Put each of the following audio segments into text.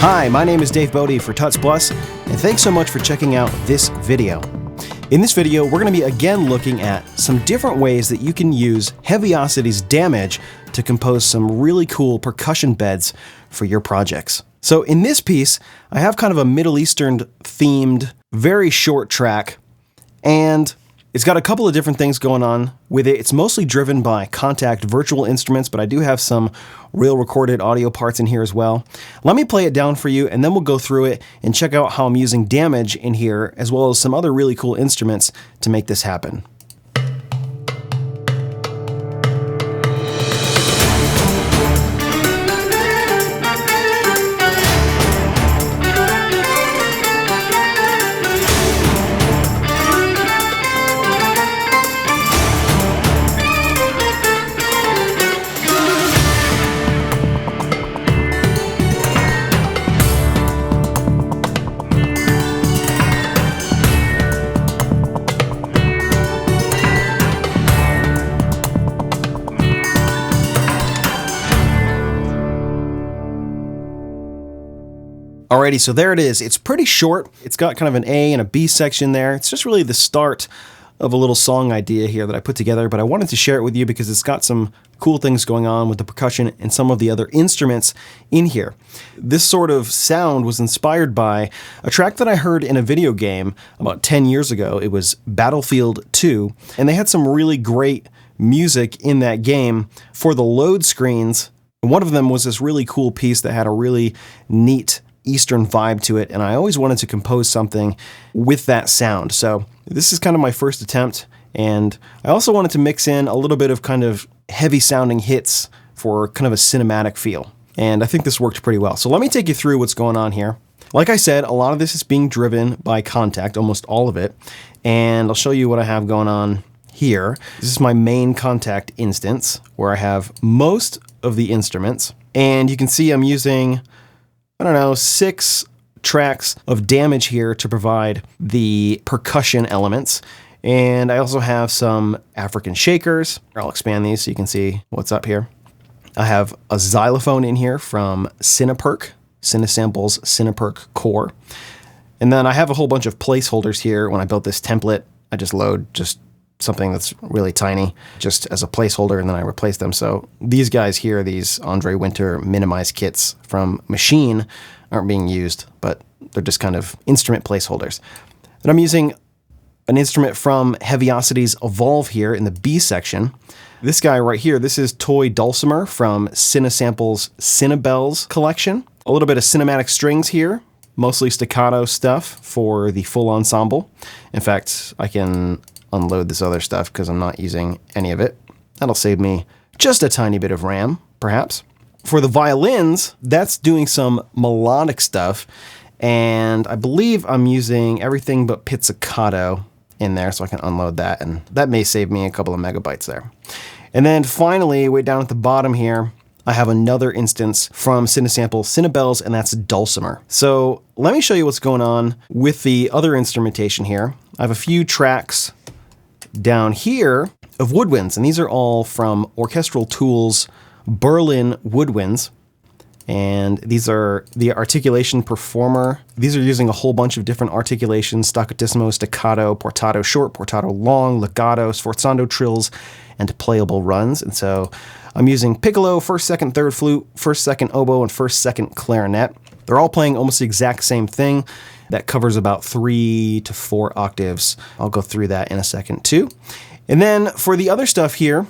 Hi, my name is Dave Bodie for Tuts Plus, and thanks so much for checking out this video. In this video, we're going to be again looking at some different ways that you can use Heaviosity's damage to compose some really cool percussion beds for your projects. So in this piece, I have kind of a Middle Eastern themed, very short track, and it's got a couple of different things going on with it. It's mostly driven by Kontakt virtual instruments, but I do have some real recorded audio parts in here as well. Let me play it down for you, and then we'll go through it and check out how I'm using damage in here, as well as some other really cool instruments to make this happen. Alrighty, so there it is. It's pretty short. It's got kind of an A and a B section there. It's just really the start of a little song idea here that I put together, but I wanted to share it with you because it's got some cool things going on with the percussion and some of the other instruments in here. This sort of sound was inspired by a track that I heard in a video game about 10 years ago. It was Battlefield 2, and they had some really great music in that game for the load screens. One of them was this really cool piece that had a really neat Eastern vibe to it, and I always wanted to compose something with that sound. So this is kind of my first attempt, and I also wanted to mix in a little bit of kind of heavy sounding hits for kind of a cinematic feel. And I think this worked pretty well. So let me take you through what's going on here. Like I said, a lot of this is being driven by Kontakt, almost all of it, and I'll show you what I have going on here. This is my main Kontakt instance where I have most of the instruments, and you can see I'm using 6 tracks of damage here to provide the percussion elements. And I also have some African shakers. I'll expand these so you can see what's up here. I have a xylophone in here from Cinesample's Cineperc Core. And then I have a whole bunch of placeholders here. When I built this template, I just load just something that's really tiny just as a placeholder, and then I replace them. So these guys here, these Andre Winter minimized kits from Machine, aren't being used, but they're just kind of instrument placeholders. And I'm using an instrument from Heaviosity's Evolve here in the B section. This guy right here, this is Toy Dulcimer from Cinesample's Cinebells collection. A little bit of cinematic strings here, mostly staccato stuff for the full ensemble. In fact, I can unload this other stuff because I'm not using any of it. That'll save me just a tiny bit of RAM, perhaps. For the violins, that's doing some melodic stuff, and I believe I'm using everything but pizzicato in there, so I can unload that, and that may save me a couple of megabytes there. And then finally, way down at the bottom here, I have another instance from Cinesample Cinebells, and that's Dulcimer. So let me show you what's going on with the other instrumentation here. I have a few tracks down here of woodwinds, and these are all from Orchestral Tools Berlin woodwinds, and these are the Articulation Performer. These are using a whole bunch of different articulations: staccatissimo, staccato, portato short, portato long, legato, sforzando trills, and playable runs. And so I'm using piccolo, first, second, third flute, first, second oboe, and first, second clarinet. They're all playing almost the exact same thing. That covers about 3 to 4 octaves. I'll go through that in a second too. And then for the other stuff here,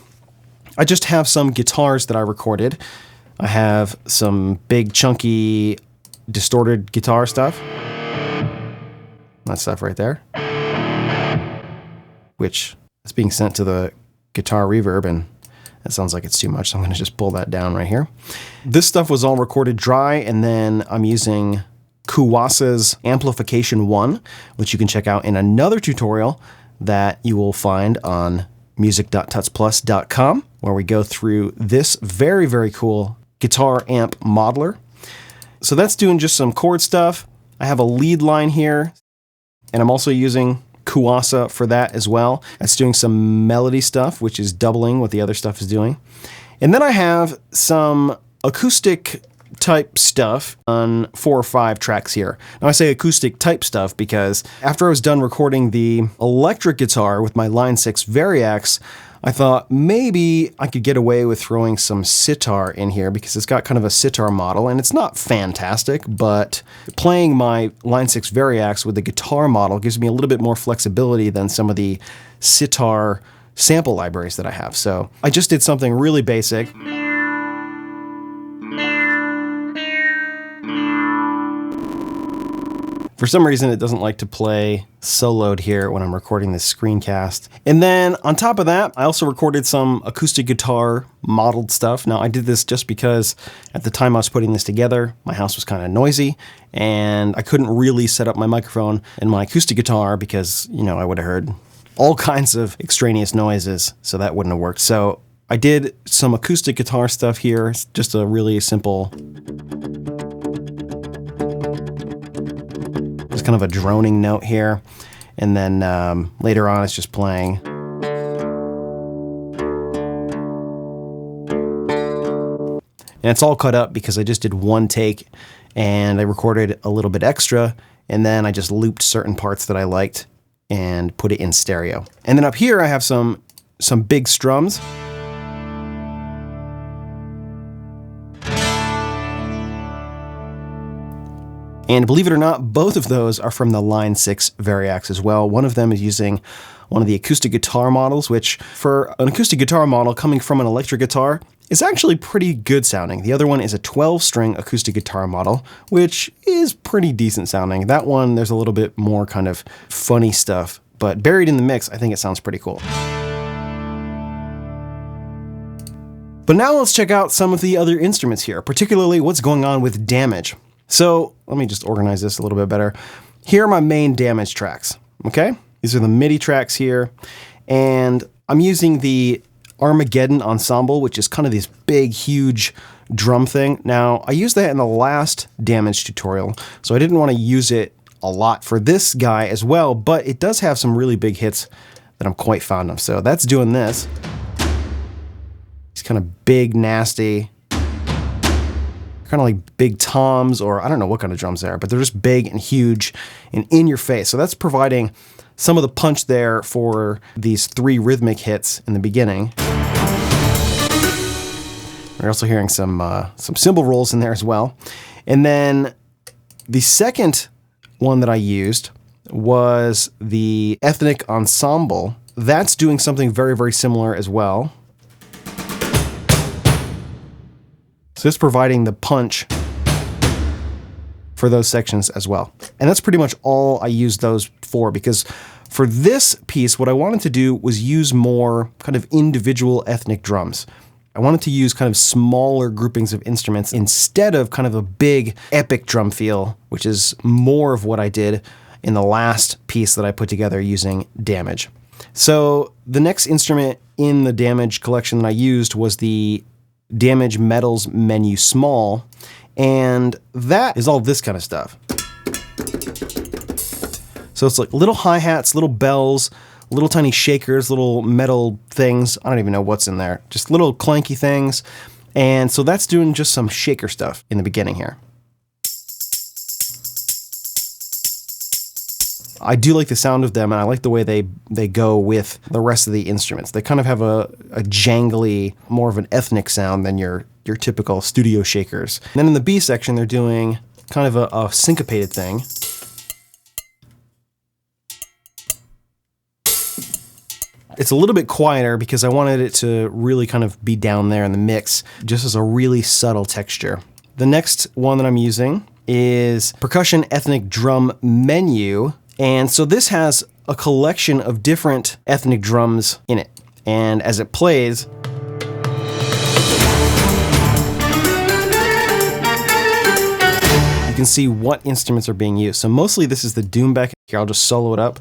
I just have some guitars that I recorded. I have some big chunky distorted guitar stuff. That stuff right there. Which is being sent to the guitar reverb, and that sounds like it's too much, so I'm going to just pull that down right here. This stuff was all recorded dry, and then I'm using Kuwasa's Amplification 1, which you can check out in another tutorial that you will find on music.tutsplus.com, where we go through this very, very cool guitar amp modeler. So that's doing just some chord stuff. I have a lead line here, and I'm also using Kuwasa for that as well. That's doing some melody stuff, which is doubling what the other stuff is doing. And then I have some acoustic type stuff on 4 or 5 tracks here. Now I say acoustic type stuff because after I was done recording the electric guitar with my Line 6 Variax, I thought maybe I could get away with throwing some sitar in here because it's got kind of a sitar model, and it's not fantastic, but playing my Line 6 Variax with the guitar model gives me a little bit more flexibility than some of the sitar sample libraries that I have. So I just did something really basic. For some reason, it doesn't like to play soloed here when I'm recording this screencast. And then on top of that, I also recorded some acoustic guitar modeled stuff. Now, I did this just because at the time I was putting this together, my house was kind of noisy and I couldn't really set up my microphone and my acoustic guitar because, you know, I would have heard all kinds of extraneous noises, so that wouldn't have worked. So I did some acoustic guitar stuff here. It's just a really simple, kind of a droning note here, and then later on it's just playing. And it's all cut up because I just did one take and I recorded a little bit extra, and then I just looped certain parts that I liked and put it in stereo. And then up here I have some big strums. And believe it or not, both of those are from the Line 6 Variax as well. One of them is using one of the acoustic guitar models, which for an acoustic guitar model coming from an electric guitar is actually pretty good sounding. The other one is a 12-string acoustic guitar model, which is pretty decent sounding. That one, there's a little bit more kind of funny stuff, but buried in the mix, I think it sounds pretty cool. But now let's check out some of the other instruments here, particularly what's going on with damage. So let me just organize this a little bit better. Here are my main damage tracks, okay? These are the MIDI tracks here, and I'm using the Armageddon Ensemble, which is kind of this big, huge drum thing. Now, I used that in the last damage tutorial, so I didn't want to use it a lot for this guy as well, but it does have some really big hits that I'm quite fond of. So that's doing this. It's kind of big, nasty, kind of like big toms, or I don't know what kind of drums they are, but they're just big and huge and in your face. So that's providing some of the punch there for these 3 rhythmic hits in the beginning. We're also hearing some cymbal rolls in there as well. And then the second one that I used was the Ethnic Ensemble. That's doing something very, very similar as well. So it's providing the punch for those sections as well. And that's pretty much all I used those for, because for this piece, what I wanted to do was use more kind of individual ethnic drums. I wanted to use kind of smaller groupings of instruments instead of kind of a big epic drum feel, which is more of what I did in the last piece that I put together using Damage. So the next instrument in the Damage collection that I used was the Damage Metals Menu Small, and that is all this kind of stuff. So it's like little hi-hats, little bells, little tiny shakers, little metal things. I don't even know what's in there. Just little clanky things. And so that's doing just some shaker stuff in the beginning here. I do like the sound of them, and I like the way they go with the rest of the instruments. They kind of have a jangly, more of an ethnic sound than your typical studio shakers. And then in the B section, they're doing kind of a syncopated thing. It's a little bit quieter because I wanted it to really kind of be down there in the mix, just as a really subtle texture. The next one that I'm using is Percussion Ethnic Drum Menu. And so this has a collection of different ethnic drums in it. And as it plays, you can see what instruments are being used. So mostly this is the Doombeck. Here, I'll just solo it up.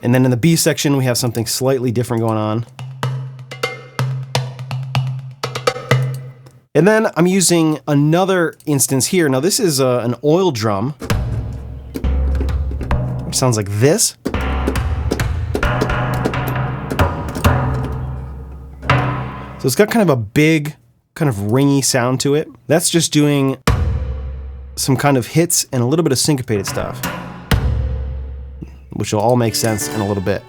And then in the B section, we have something slightly different going on. And then I'm using another instance here. Now this is an oil drum, which sounds like this. So it's got kind of a big, kind of ringy sound to it. That's just doing some kind of hits and a little bit of syncopated stuff, which will all make sense in a little bit.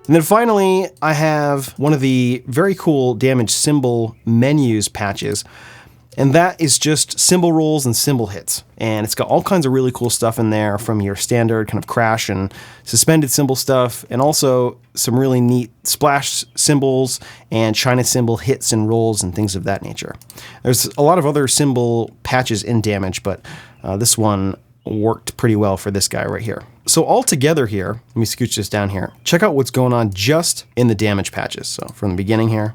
And then finally, I have one of the very cool damage cymbal menus patches, and that is just cymbal rolls and cymbal hits. And it's got all kinds of really cool stuff in there, from your standard kind of crash and suspended cymbal stuff, and also some really neat splash cymbals and China cymbal hits and rolls and things of that nature. There's a lot of other cymbal patches in Damage, but this one worked pretty well for this guy right here. So all together here, let me scooch this down here. Check out what's going on just in the Damage patches. So from the beginning here.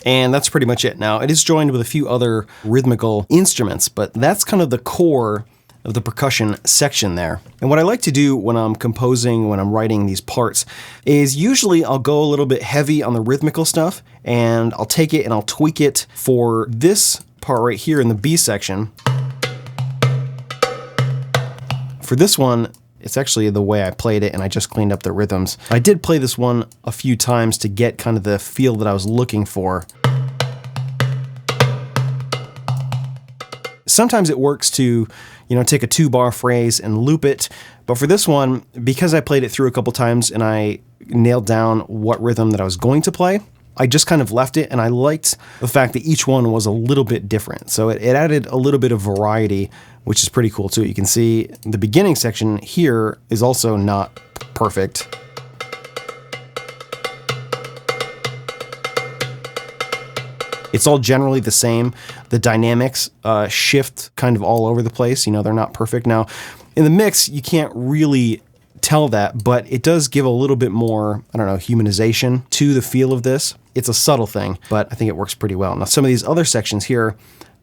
And that's pretty much it. Now, it is joined with a few other rhythmical instruments, but that's kind of the core of the percussion section there. And what I like to do when I'm composing, when I'm writing these parts, is usually I'll go a little bit heavy on the rhythmical stuff, and I'll take it and I'll tweak it for this part right here in the B section. For this one, it's actually the way I played it, and I just cleaned up the rhythms. I did play this one a few times to get kind of the feel that I was looking for. Sometimes it works to, take a 2-bar phrase and loop it, but for this one, because I played it through a couple times and I nailed down what rhythm that I was going to play, I just kind of left it, and I liked the fact that each one was a little bit different. So it added a little bit of variety, which is pretty cool too. You can see the beginning section here is also not perfect. It's all generally the same. The dynamics shift kind of all over the place. They're not perfect. Now, in the mix, you can't really tell that, but it does give a little bit more, humanization to the feel of this. It's a subtle thing, but I think it works pretty well. Now, some of these other sections here,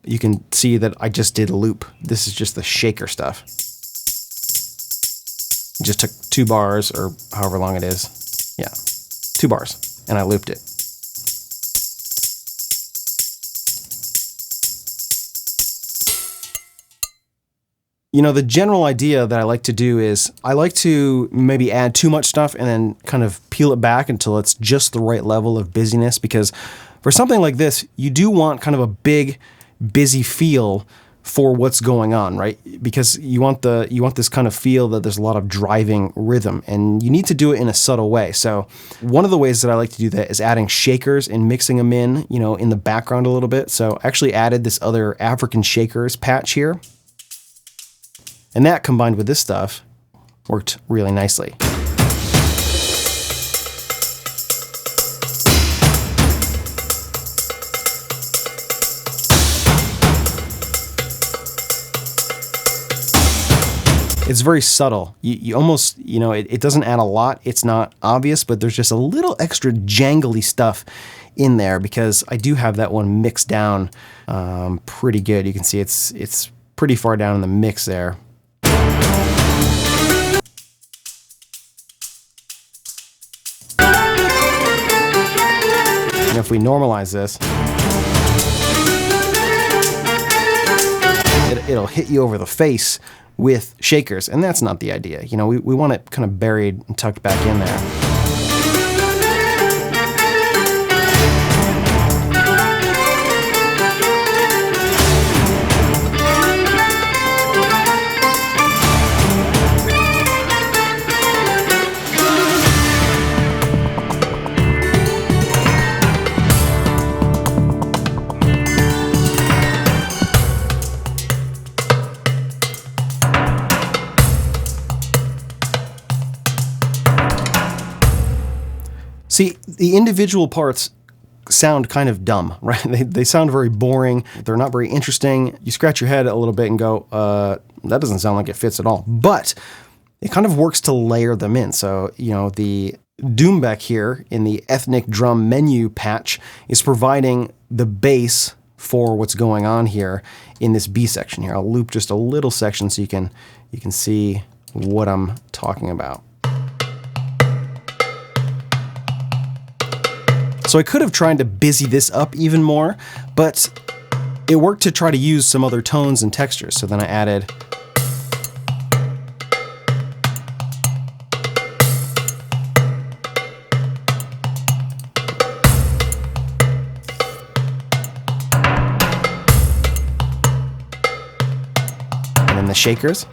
you can see that I just did a loop. This is just the shaker stuff. Just took 2 bars, or however long it is. Yeah, 2 bars, and I looped it. The general idea that I like to do is I like to maybe add too much stuff and then kind of peel it back until it's just the right level of busyness, because for something like this, you do want kind of a big, busy feel for what's going on, right? Because you want this kind of feel that there's a lot of driving rhythm, and you need to do it in a subtle way. So one of the ways that I like to do that is adding shakers and mixing them in the background a little bit. So I actually added this other African shakers patch here. And that, combined with this stuff, worked really nicely. It's very subtle. You almost, it doesn't add a lot. It's not obvious, but there's just a little extra jangly stuff in there, because I do have that one mixed down pretty good. You can see it's pretty far down in the mix there. And if we normalize this, it'll hit you over the face with shakers, and that's not the idea. We want it kind of buried and tucked back in there. See, the individual parts sound kind of dumb, right? They sound very boring. They're not very interesting. You scratch your head a little bit and go, that doesn't sound like it fits at all. But it kind of works to layer them in. So, the doumbek here in the ethnic drum menu patch is providing the bass for what's going on here in this B section here. I'll loop just a little section so you can see what I'm talking about. So I could have tried to busy this up even more, but it worked to try to use some other tones and textures. So then I added and then the shakers.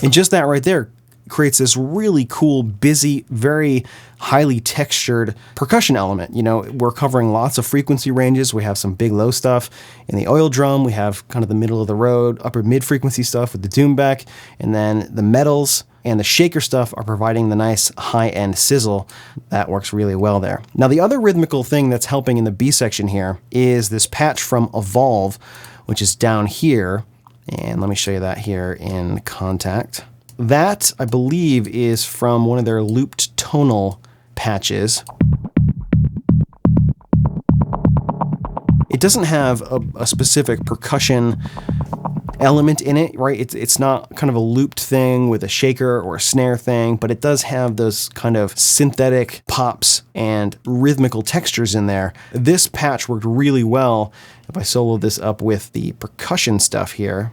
And just that right there creates this really cool, busy, very highly textured percussion element. We're covering lots of frequency ranges. We have some big low stuff in the oil drum. We have kind of the middle of the road, upper mid frequency stuff with the doumbek, and then the metals and the shaker stuff are providing the nice high-end sizzle. That works really well there. Now, the other rhythmical thing that's helping in the B section here is this patch from Evolve, which is down here. And let me show you that here in Kontakt. That, I believe, is from one of their looped tonal patches. It doesn't have a specific percussion element in it, right? It's not kind of a looped thing with a shaker or a snare thing, but it does have those kind of synthetic pops and rhythmical textures in there. This patch worked really well if I solo this up with the percussion stuff here.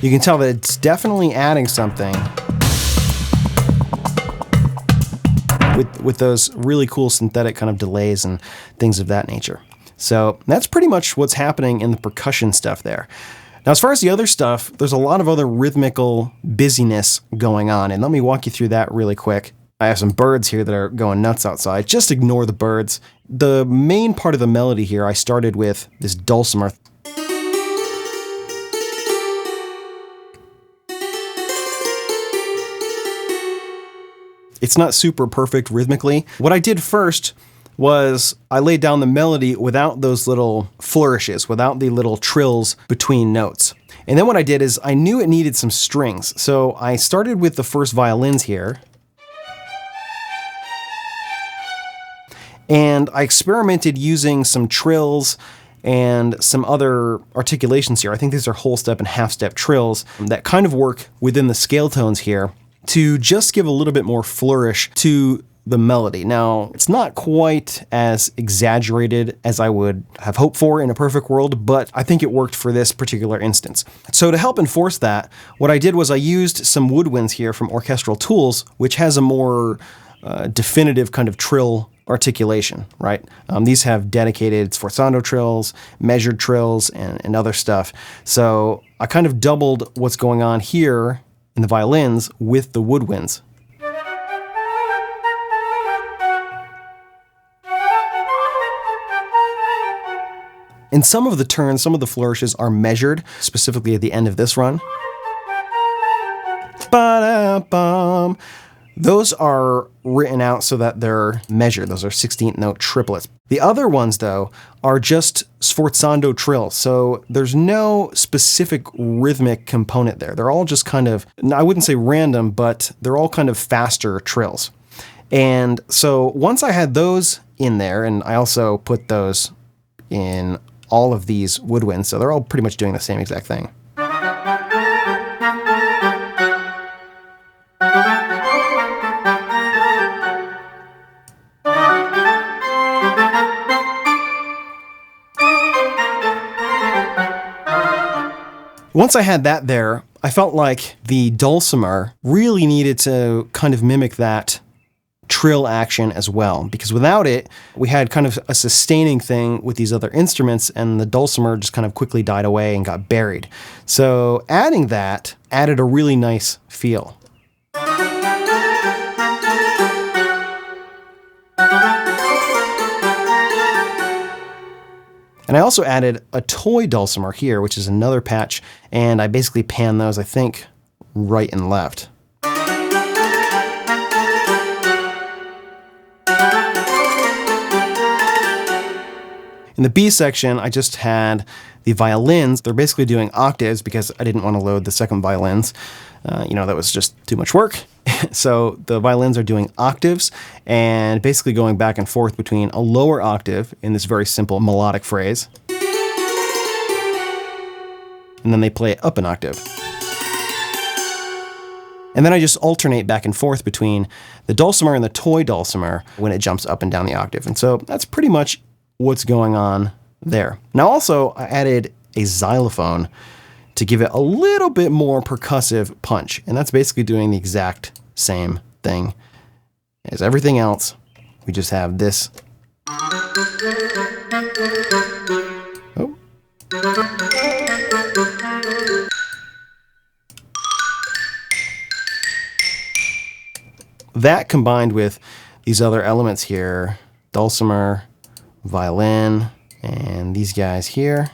You can tell that it's definitely adding something with those really cool synthetic kind of delays and things of that nature. So that's pretty much what's happening in the percussion stuff there. Now, as far as the other stuff, there's a lot of other rhythmical busyness going on, and let me walk you through that really quick. I have some birds here that are going nuts outside. Just ignore the birds. The main part of the melody here, I started with this dulcimer. It's not super perfect rhythmically. What I did first was I laid down the melody without those little flourishes, without the little trills between notes. And then what I did is I knew it needed some strings. So I started with the first violins here. And I experimented using some trills and some other articulations here. I think these are whole step and half step trills that kind of work within the scale tones here to just give a little bit more flourish to the melody. Now, it's not quite as exaggerated as I would have hoped for in a perfect world, but I think it worked for this particular instance. So to help enforce that, what I did was I used some woodwinds here from Orchestral Tools, which has a more definitive kind of trill articulation, right? These have dedicated sforzando trills, measured trills, and other stuff. So I kind of doubled what's going on here in the violins with the woodwinds. And some of the turns, some of the flourishes are measured, specifically at the end of this run. Ba-da-bum. Those are written out so that they're measured. Those are 16th note triplets. The other ones, though, are just sforzando trills. So there's no specific rhythmic component there. They're all just kind of, I wouldn't say random, but they're all kind of faster trills. And so once I had those in there, and I also put those in all of these woodwinds, so they're all pretty much doing the same exact thing. Once I had that there, I felt like the dulcimer really needed to kind of mimic that trill action as well, because without it, we had kind of a sustaining thing with these other instruments, and the dulcimer just kind of quickly died away and got buried. So adding that added a really nice feel. And I also added a toy dulcimer here, which is another patch, and I basically pan those, I think, right and left. In the B section, I just had the violins. They're basically doing octaves because I didn't want to load the second violins. That was just too much work. So the violins are doing octaves and basically going back and forth between a lower octave in this very simple melodic phrase, and then they play it up an octave. And then I just alternate back and forth between the dulcimer and the toy dulcimer when it jumps up and down the octave. And so that's pretty much what's going on there. Now also, I added a xylophone to give it a little bit more percussive punch. And that's basically doing the exact same thing as everything else. We just have this. Oh. That combined with these other elements here, dulcimer, violin, and these guys here.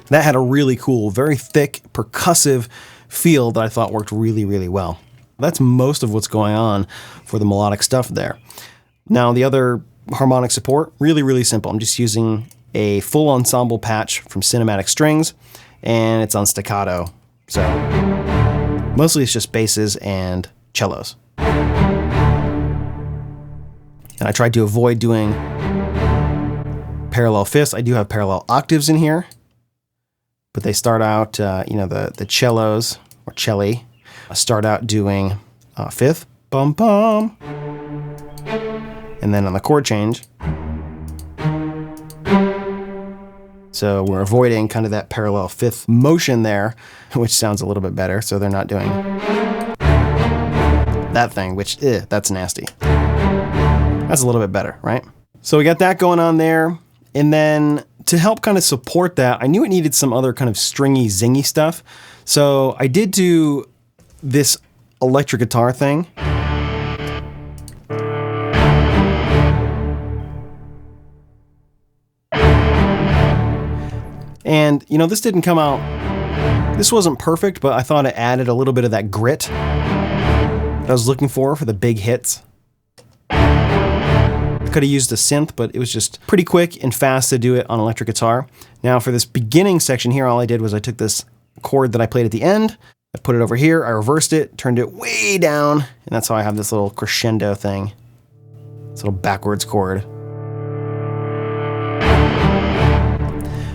That had a really cool, very thick, percussive feel that I thought worked really, really well. That's most of what's going on for the melodic stuff there. Now, the other harmonic support, really, really simple. I'm just using a full ensemble patch from Cinematic Strings, and it's on staccato. So mostly it's just basses and cellos. And I tried to avoid doing parallel fifths. I do have parallel octaves in here, but they start out, the cellos, or celli, start out doing fifth, bum bum. And then on the chord change, so we're avoiding kind of that parallel fifth motion there, which sounds a little bit better. So they're not doing that thing, which, that's nasty. That's a little bit better, right? So we got that going on there. And then to help kind of support that, I knew it needed some other kind of stringy, zingy stuff. So I did do this electric guitar thing. And, this didn't come out, this wasn't perfect, but I thought it added a little bit of that grit that I was looking for the big hits. I could have used a synth, but it was just pretty quick and fast to do it on electric guitar. Now for this beginning section here, all I did was I took this chord that I played at the end, I put it over here, I reversed it, turned it way down, and that's how I have this little crescendo thing, this little backwards chord.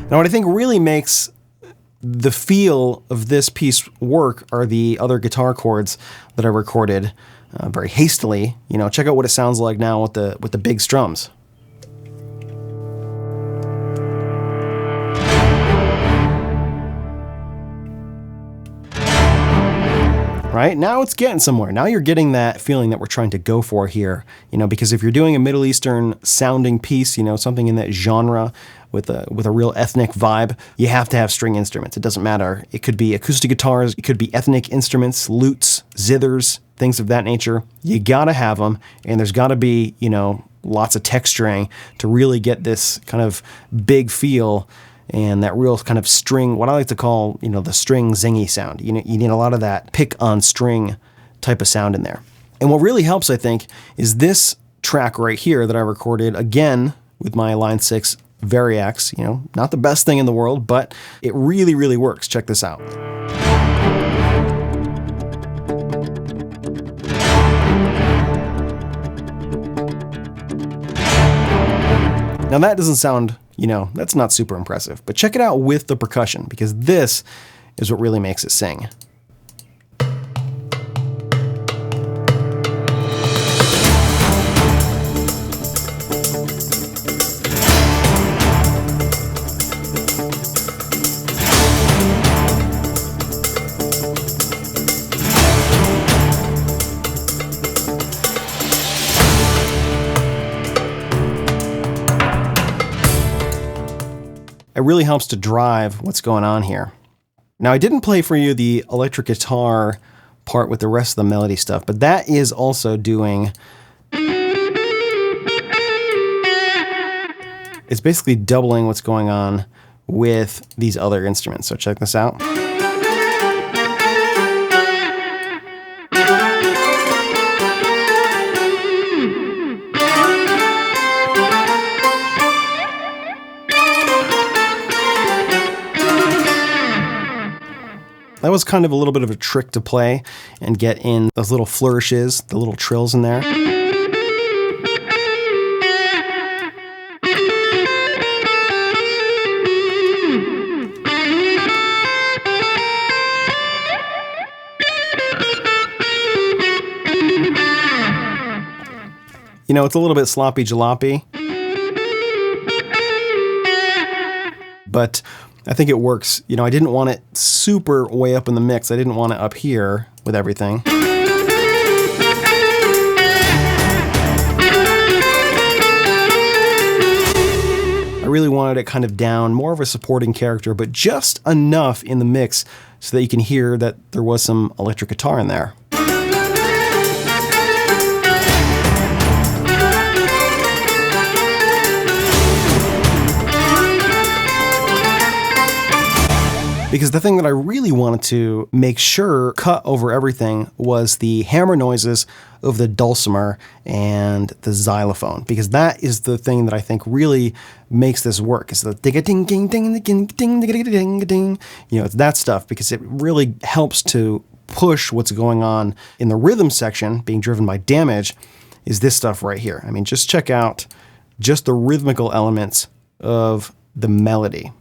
Now what I think really makes the feel of this piece work are the other guitar chords that I recorded very hastily. Check out what it sounds like now with the big strums. Right? Now it's getting somewhere. Now you're getting that feeling that we're trying to go for here, because if you're doing a Middle Eastern sounding piece, something in that genre with a real ethnic vibe, you have to have string instruments. It doesn't matter. It could be acoustic guitars, it could be ethnic instruments, lutes, zithers, things of that nature. You gotta have them, and there's gotta be, lots of texturing to really get this kind of big feel and that real kind of string, what I like to call, the string zingy sound. You need a lot of that pick on string type of sound in there. And what really helps, I think, is this track right here that I recorded again with my Line 6 Variax. Not the best thing in the world, but it really, really works. Check this out. Now that doesn't sound, that's not super impressive, but check it out with the percussion, because this is what really makes it sing. It really helps to drive what's going on here. Now, I didn't play for you the electric guitar part with the rest of the melody stuff. But that is also doing... It's basically doubling what's going on with these other instruments. So check this out. That was kind of a little bit of a trick to play and get in those little flourishes, the little trills in there. You know, it's a little bit sloppy jalopy, but I think it works. You know, I didn't want it super way up in the mix. I didn't want it up here with everything. I really wanted it kind of down, more of a supporting character, but just enough in the mix so that you can hear that there was some electric guitar in there. Because the thing that I really wanted to make sure cut over everything was the hammer noises of the dulcimer and the xylophone, because that is the thing that I think really makes this work. Is the ding ding ding ding ding ding ding. You know, it's that stuff, because it really helps to push what's going on in the rhythm section, being driven by damage, is this stuff right here. I mean, just check out just the rhythmical elements of the melody.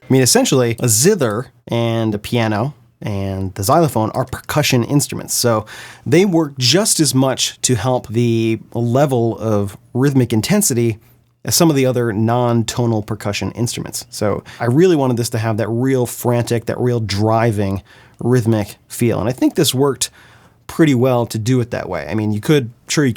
I mean, essentially, a zither and a piano and the xylophone are percussion instruments. So they work just as much to help the level of rhythmic intensity as some of the other non-tonal percussion instruments. So I really wanted this to have that real frantic, that real driving rhythmic feel. And I think this worked pretty well to do it that way. I mean, you could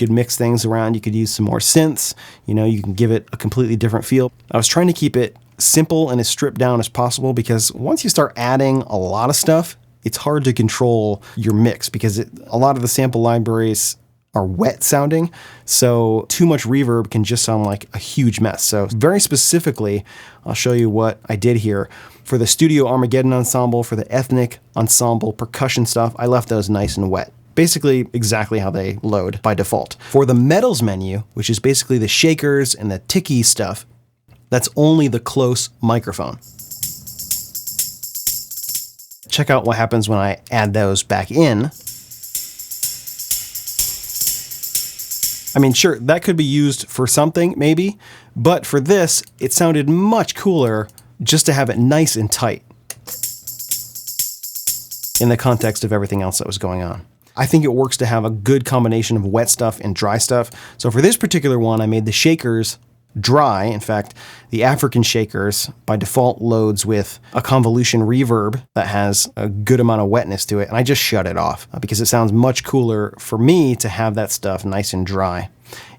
mix things around. You could use some more synths. You know, you can give it a completely different feel. I was trying to keep it simple and as stripped down as possible, because once you start adding a lot of stuff, it's hard to control your mix, because a lot of the sample libraries are wet sounding, so too much reverb can just sound like a huge mess. So very specifically, I'll show you what I did here. For the Studio Armageddon ensemble, for the ethnic ensemble percussion stuff, I left those nice and wet. Basically exactly how they load by default. For the metals menu, which is basically the shakers and the ticky stuff, that's only the close microphone. Check out what happens when I add those back in. I mean, sure, that could be used for something, maybe, but for this, it sounded much cooler just to have it nice and tight in the context of everything else that was going on. I think it works to have a good combination of wet stuff and dry stuff. So for this particular one, I made the shakers dry. In fact, the African shakers by default loads with a convolution reverb that has a good amount of wetness to it, and I just shut it off because it sounds much cooler for me to have that stuff nice and dry.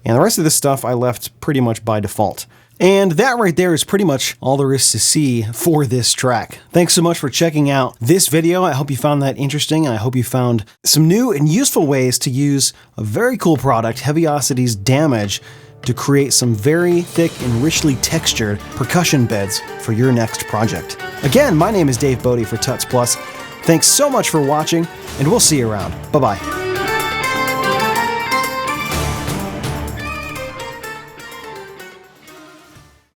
And the rest of this stuff I left pretty much by default. And that right there is pretty much all there is to see for this track. Thanks so much for checking out this video. I hope you found that interesting, and I hope you found some new and useful ways to use a very cool product, Heaviosity's Damage, to create some very thick and richly textured percussion beds for your next project. Again, my name is Dave Bodie for Tuts Plus. Thanks so much for watching, and we'll see you around. Bye-bye.